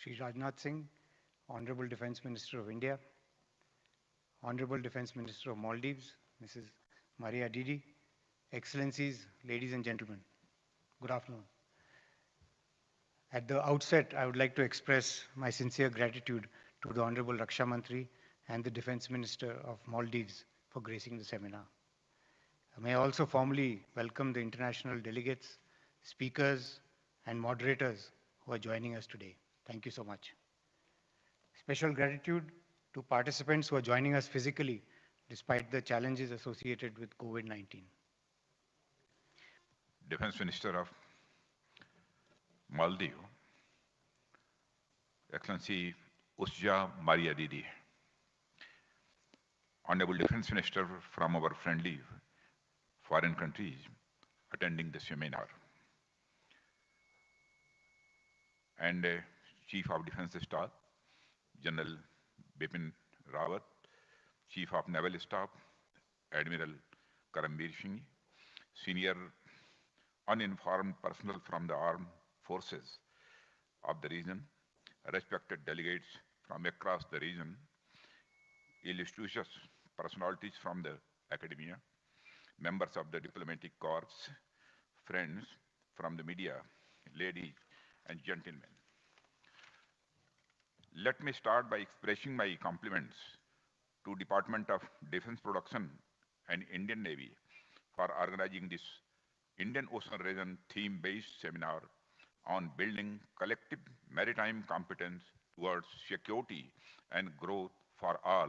Shri Rajnath Singh, Honorable Defence Minister of India, Honorable Defence Minister of Maldives, Mrs. Maria Didi, Excellencies, ladies and gentlemen, good afternoon. At the outset, I would like to express my sincere gratitude to the Honorable Raksha Mantri and the Defence Minister of Maldives for gracing the seminar. May I also formally welcome the international delegates, speakers, and moderators who are joining us today. Thank you so much. Special gratitude to participants who are joining us physically despite the challenges associated with COVID-19. Defense Minister of Maldives, Excellency Usja Maria Didi, Honorable Defense Minister from our friendly foreign countries attending the seminar, and Chief of Defense Staff, General Bipin Rawat, Chief of Naval Staff, Admiral Karambir Singh, senior uninformed personnel from the armed forces of the region, respected delegates from across the region, illustrious personalities from the academia, members of the diplomatic corps, friends from the media, ladies and gentlemen. Let me start by expressing my compliments to Department of Defense Production and Indian Navy for organizing this Indian Ocean region theme-based seminar on building collective maritime competence towards security and growth for all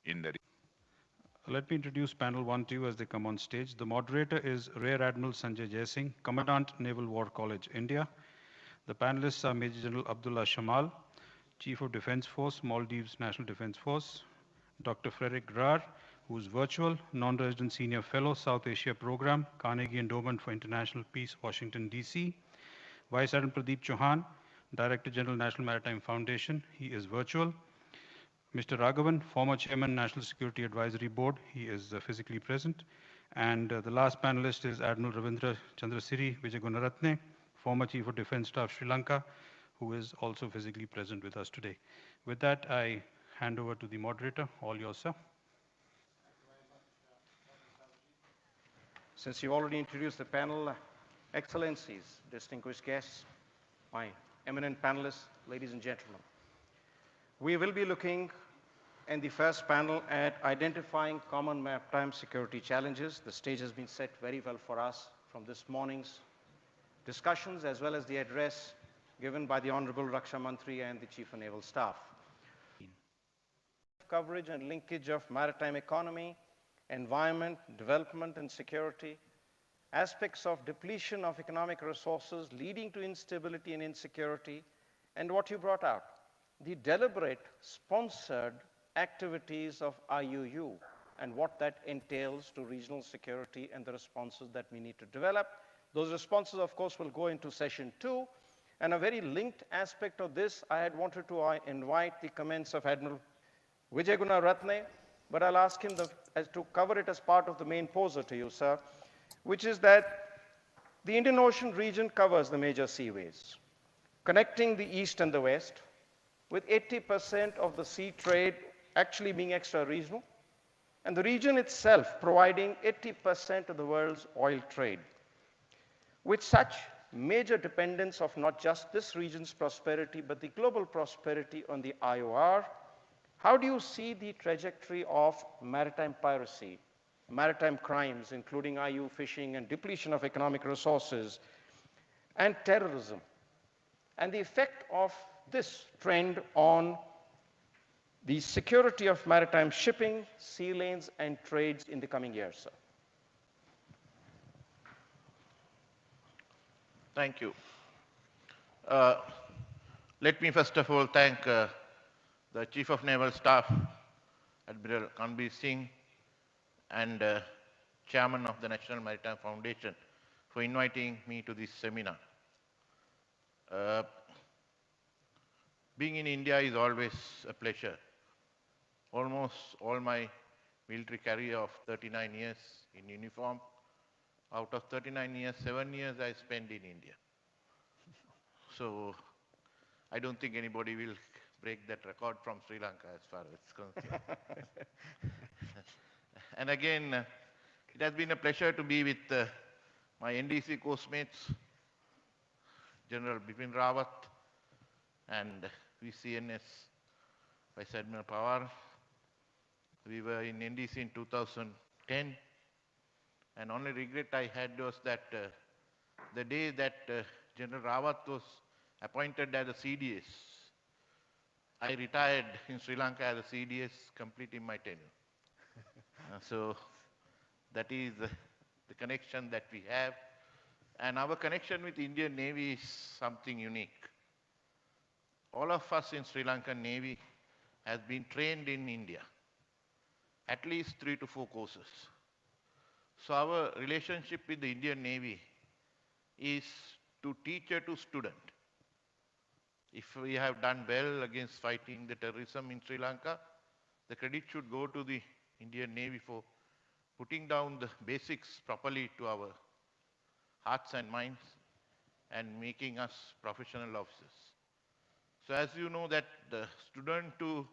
in the region. Let me introduce panel 1 to you as they come on stage. The moderator is Rear Admiral Sanjay Jaisingh, Commandant Naval War College, India. The panelists are Major General Abdullah Shamal, Chief of Defense Force, Maldives National Defense Force, Dr. Frederick Grar, who is virtual, non-resident senior fellow, South Asia Program, Carnegie Endowment for International Peace, Washington, D.C., Vice Admiral Pradeep Chauhan, Director General, National Maritime Foundation, he is virtual. Mr. Raghavan, former Chairman, National Security Advisory Board, he is physically present. And the last panelist is Admiral Ravindra Chandrasiri Vijayagunaratne, former Chief of Defense Staff, Sri Lanka, who is also physically present with us today. With that, I hand over to the moderator. All yours, sir. Since you already introduced the panel, Excellencies, distinguished guests, my eminent panelists, ladies and gentlemen. We will be looking in the first panel at identifying common maritime security challenges. The stage has been set very well for us from this morning's discussions as well as the address given by the Honorable Raksha Mantri and the Chief of Naval Staff. Coverage and linkage of maritime economy, environment, development and security, aspects of depletion of economic resources leading to instability and insecurity, and what you brought out, the deliberate, sponsored activities of IUU and what that entails to regional security and the responses that we need to develop. Those responses, of course, will go into session 2. And a very linked aspect of this, I had wanted to invite the comments of Admiral Vijayagunaratne, but I'll ask him to cover it as part of the main poser to you, sir, which is that the Indian Ocean region covers the major seaways, connecting the East and the West, with 80% of the sea trade actually being extra-regional, and the region itself providing 80% of the world's oil trade. With such major dependence of not just this region's prosperity, but the global prosperity on the IOR, how do you see the trajectory of maritime piracy, maritime crimes, including IU fishing and depletion of economic resources, and terrorism, and the effect of this trend on the security of maritime shipping, sea lanes, and trades in the coming years, sir? Thank you. Let me first of all thank the Chief of Naval Staff, Admiral Karambir Singh, and Chairman of the National Maritime Foundation for inviting me to this seminar. Being in India is always a pleasure. Almost all my military career of 39 years in uniform, out of 39 years, 7 years I spent in India. So I don't think anybody will break that record from Sri Lanka as far as it's concerned. And again, it has been a pleasure to be with my NDC course-mates, General Bipin Rawat and VCNS Vice Admiral Pawar. We were in NDC in 2010, and only regret I had was that the day that General Rawat was appointed as a CDS, I retired in Sri Lanka as a CDS, completing my tenure. So that is the connection that we have. And our connection with Indian Navy is something unique. All of us in Sri Lankan Navy has been trained in India, at least 3 to 4 courses. So our relationship with the Indian Navy is to teacher to student. If we have done well against fighting the terrorism in Sri Lanka, the credit should go to the Indian Navy for putting down the basics properly to our hearts and minds and making us professional officers. So as you know that the student to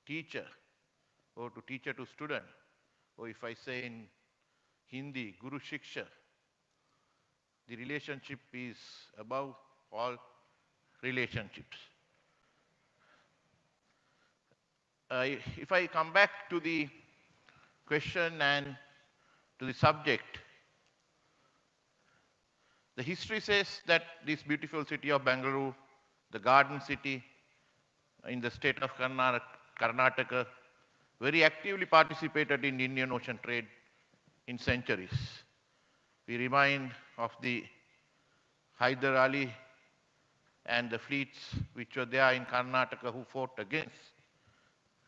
teacher or to teacher to student, or if I say in Hindi, Guru Shiksha, the relationship is above all relationships. If I come back to the question and to the subject, the history says that this beautiful city of Bangalore, the garden city in the state of Karnataka, very actively participated in Indian Ocean trade in centuries. We remind of the Hyder Ali and the fleets which were there in Karnataka who fought against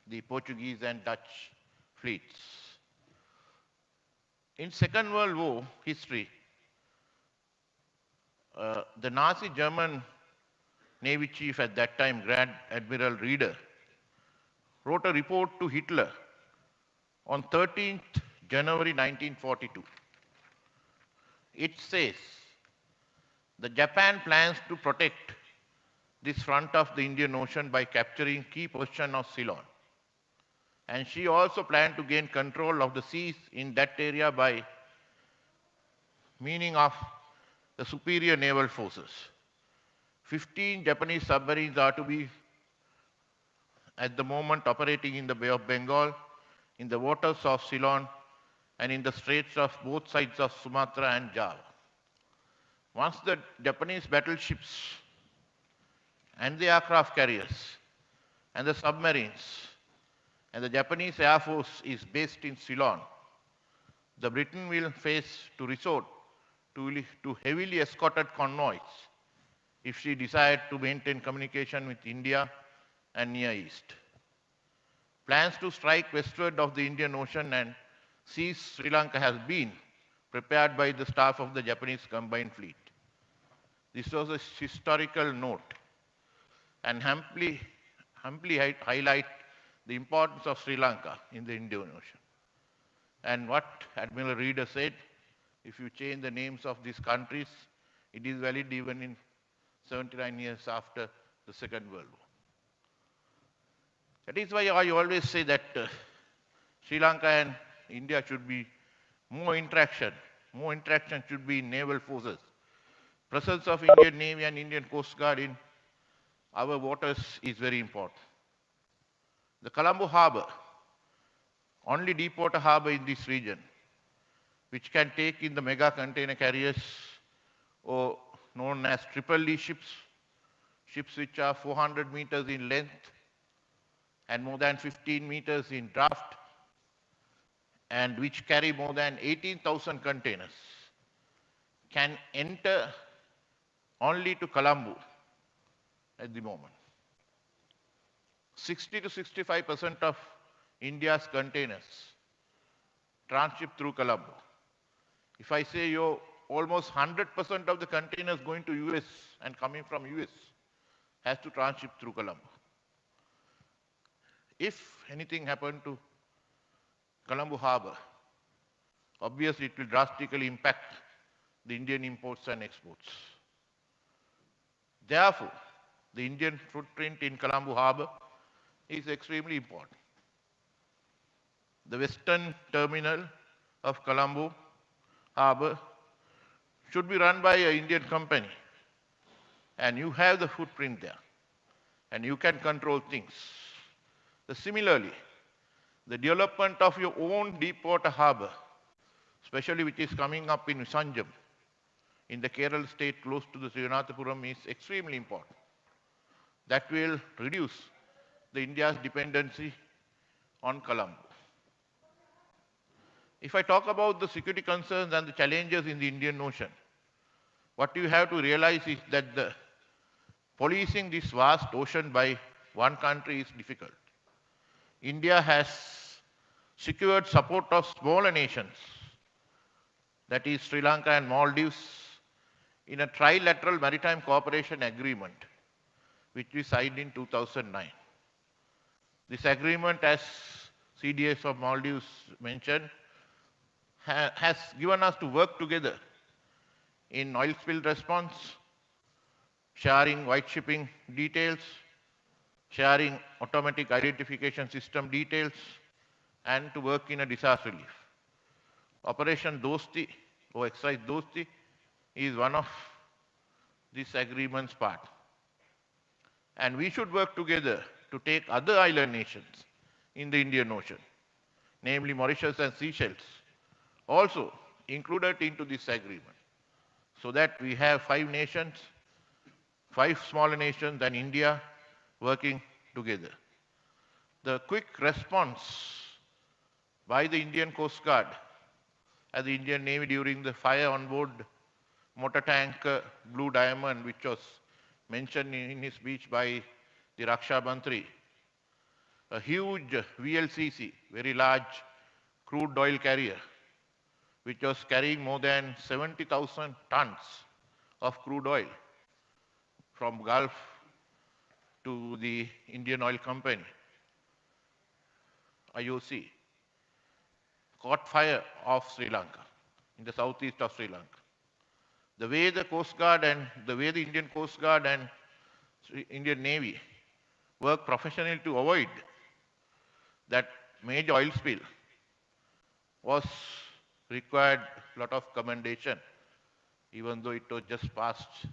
the Portuguese and Dutch fleets. In Second World War history, the Nazi German Navy chief at that time, Grand Admiral Reeder, wrote a report to Hitler on 13th January 1942. It says, the Japan plans to protect this front of the Indian Ocean by capturing key position of Ceylon. And she also planned to gain control of the seas in that area by meaning of the superior naval forces. 15 Japanese submarines are to be at the moment operating in the Bay of Bengal, in the waters of Ceylon, and in the straits of both sides of Sumatra and Java. Once the Japanese battleships and the aircraft carriers and the submarines and the Japanese Air Force is based in Ceylon, the Britain will face to resort to heavily escorted convoys if she desired to maintain communication with India and Near East. Plans to strike westward of the Indian Ocean and seize Sri Lanka has been prepared by the staff of the Japanese combined fleet. This was a historical note and amply highlight the importance of Sri Lanka in the Indian Ocean. And what Admiral Reeder said, if you change the names of these countries, it is valid even in 79 years after the Second World War. That is why I always say that Sri Lanka and India should be more interaction. More interaction should be in naval forces. Presence of Indian Navy and Indian Coast Guard in our waters is very important. The Colombo Harbour, only deep water harbour in this region, which can take in the mega container carriers or known as triple E ships, ships which are 400 meters in length and more than 15 meters in draft, and which carry more than 18,000 containers, can enter only to Colombo at the moment. 60 to 65% of India's containers transship through Colombo. If I say almost 100% of the containers going to US and coming from US has to transship through Colombo. If anything happened to Colombo Harbour, obviously it will drastically impact the Indian imports and exports. Therefore, the Indian footprint in Colombo Harbor is extremely important. The western terminal of Colombo Harbor should be run by an Indian company, and you have the footprint there, and you can control things. Similarly, the development of your own deep water harbor, especially which is coming up in Sanjam, in the Kerala state close to the Srinathapura, is extremely important. That will reduce the India's dependency on Colombo. If I talk about the security concerns and the challenges in the Indian Ocean, what you have to realize is that the policing this vast ocean by one country is difficult. India has secured support of smaller nations, that is Sri Lanka and Maldives, in a trilateral maritime cooperation agreement, which we signed in 2009. This agreement, as CDS of Maldives mentioned, has given us to work together in oil spill response, sharing white shipping details, sharing automatic identification system details, and to work in a disaster relief. Operation Dosti, or Exercise Dosti, is one of this agreement's part. And we should work together to take other island nations in the Indian Ocean, namely Mauritius and Seychelles, also included into this agreement, so that we have 5 nations, 5 smaller nations and India working together. The quick response by the Indian Coast Guard and the Indian Navy during the fire on board motor tanker Blue Diamond, which was mentioned in his speech by the Raksha Mantri, a huge VLCC, very large crude oil carrier, which was carrying more than 70,000 tons of crude oil from Gulf to the Indian Oil Company, IOC, caught fire off Sri Lanka, in the southeast of Sri Lanka. The way the Coast Guard and the way the Indian Coast Guard and Indian Navy work professionally to avoid that major oil spill was required a lot of commendation, even though it was just passed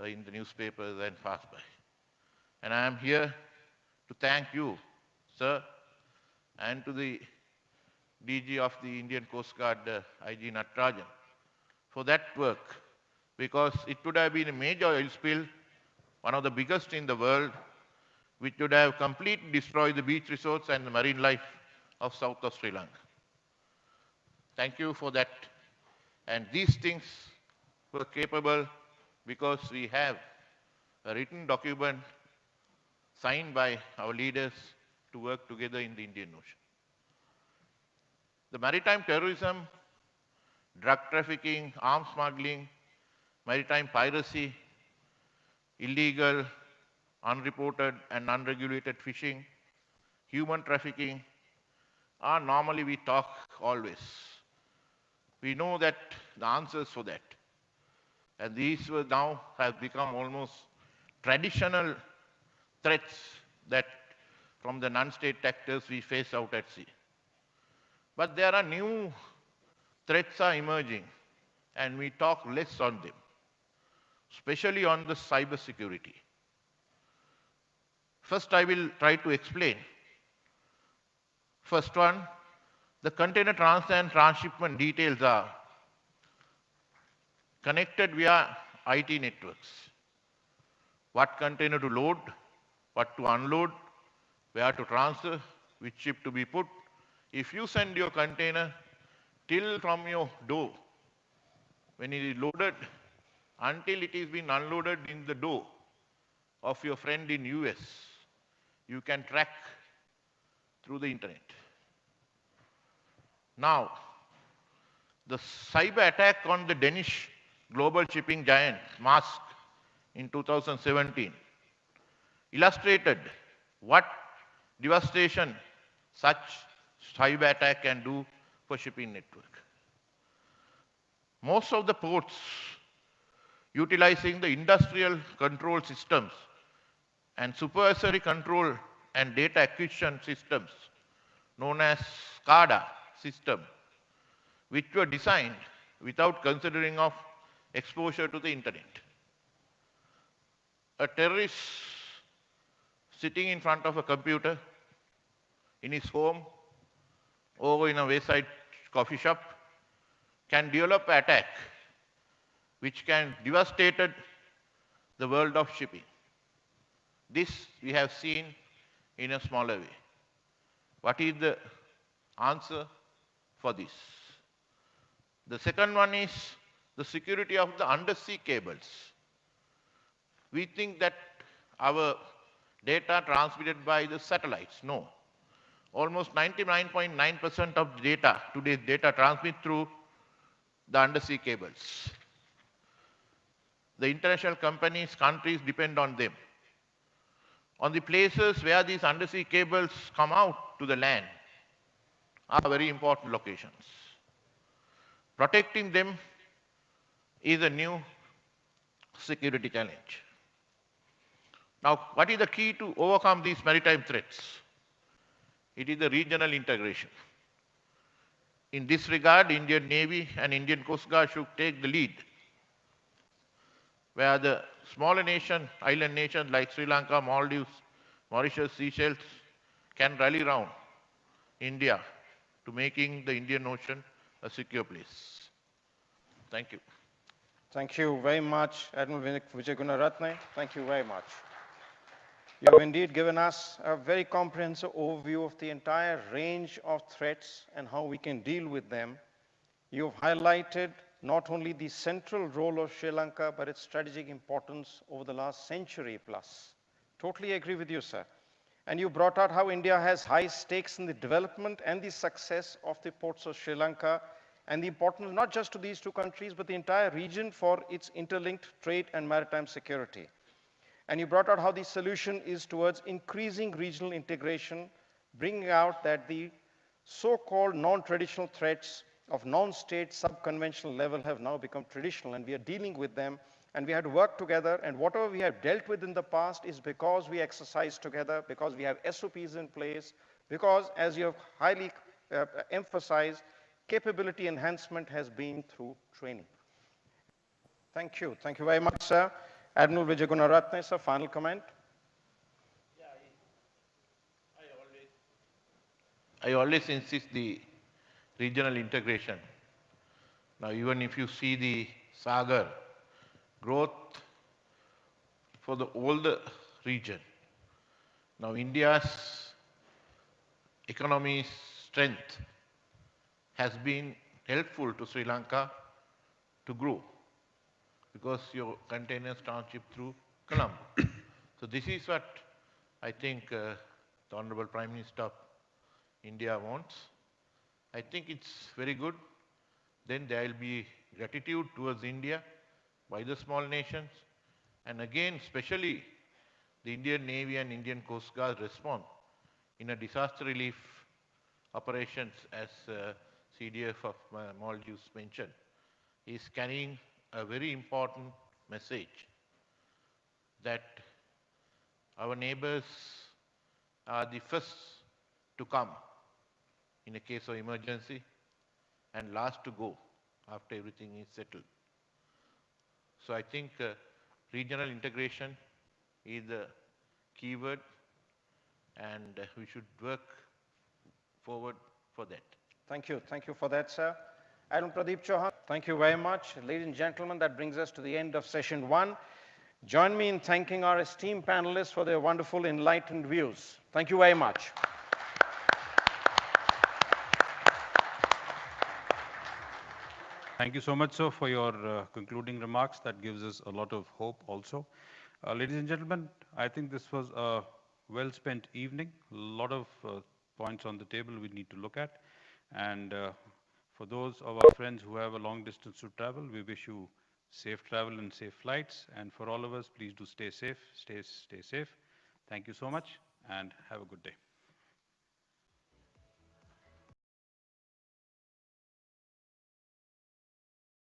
in the newspapers and passed by. And I am here to thank you, sir, and to the DG of the Indian Coast Guard, IG Natarajan, for that work, because it would have been a major oil spill, one of the biggest in the world, which would have completely destroyed the beach resorts and the marine life of south of Sri Lanka. Thank you for that. And these things were capable because we have a written document signed by our leaders to work together in the Indian Ocean. The maritime terrorism, drug trafficking, arms smuggling, maritime piracy, illegal, unreported and unregulated fishing, human trafficking are normally we talk always. We know that the answers for that. And these will now have become almost traditional threats that from the non-state actors we face out at sea. But there are new threats are emerging, and we talk less on them, especially on the cyber security. First, I will try to explain. First one, the container transfer and transshipment details are connected via IT networks. What container to load, what to unload, where to transfer, which ship to be put. If you send your container till from your door, when it is loaded, until it is been unloaded in the door of your friend in US, you can track through the internet. Now, the cyber attack on the Danish global shipping giant Maersk in 2017 illustrated what devastation such cyber attack can do for shipping network. Most of the ports utilizing the industrial control systems and supervisory control and data acquisition systems known as SCADA system, which were designed without considering of exposure to the internet. A terrorist sitting in front of a computer in his home or in a wayside coffee shop can develop an attack which can devastate the world of shipping. This we have seen in a smaller way. What is the answer for this? The second one is the security of the undersea cables. We think that our data transmitted by the satellites. No. Almost 99.9% of data, today's data, transmit through the undersea cables. The international companies, countries depend on them. On the places where these undersea cables come out to the land are very important locations. Protecting them is a new security challenge. Now, what is the key to overcome these maritime threats? It is the regional integration. In this regard, Indian Navy and Indian Coast Guard should take the lead, where the smaller nation, island nations like Sri Lanka, Maldives, Mauritius, Seychelles can rally around India to making the Indian Ocean a secure place. Thank you. Thank you very much, Admiral Vijay Gunaratne. Thank you very much. You have indeed given us a very comprehensive overview of the entire range of threats and how we can deal with them. You've highlighted not only the central role of Sri Lanka, but its strategic importance over the last century plus. Totally agree with you, sir. And you brought out how India has high stakes in the development and the success of the ports of Sri Lanka, and the importance not just to these two countries, but the entire region for its interlinked trade and maritime security. And you brought out how the solution is towards increasing regional integration, bringing out that the so-called non-traditional threats of non-state sub-conventional level have now become traditional, and we are dealing with them, and we had to work together, and whatever we have dealt with in the past is because we exercise together, because we have SOPs in place, because, as you have highly emphasized, capability enhancement has been through training. Thank you. Thank you very much, sir. Admiral Vijay Gunaratne, sir, final comment. I always insist the regional integration. Now, even if you see the Sagar growth for the older region, now India's economy strength has been helpful to Sri Lanka to grow, because your containers tranship through Colombo. So this is what I think the Honorable Prime Minister of India wants. I think it's very good. Then there will be gratitude towards India by the small nations. And again, especially the Indian Navy and Indian Coast Guard respond in a disaster relief operations, as CDF of Maldives mentioned, is carrying a very important message that our neighbors are the first to come in a case of emergency and last to go after everything is settled. So I think regional integration is the key word, and we should work forward for that. Thank you. Thank you for that, sir. Admiral Pradeep Chauhan, thank you very much. Ladies and gentlemen, that brings us to the end of session 1. Join me in thanking our esteemed panelists for their wonderful, enlightened views. Thank you very much. Thank you so much, sir, for your concluding remarks. That gives us a lot of hope also. Ladies and gentlemen, I think this was a well-spent evening. A lot of points on the table we need to look at. And for those of our friends who have a long distance to travel, we wish you safe travel and safe flights. And for all of us, please do stay safe, stay safe. Thank you so much, and have a good day.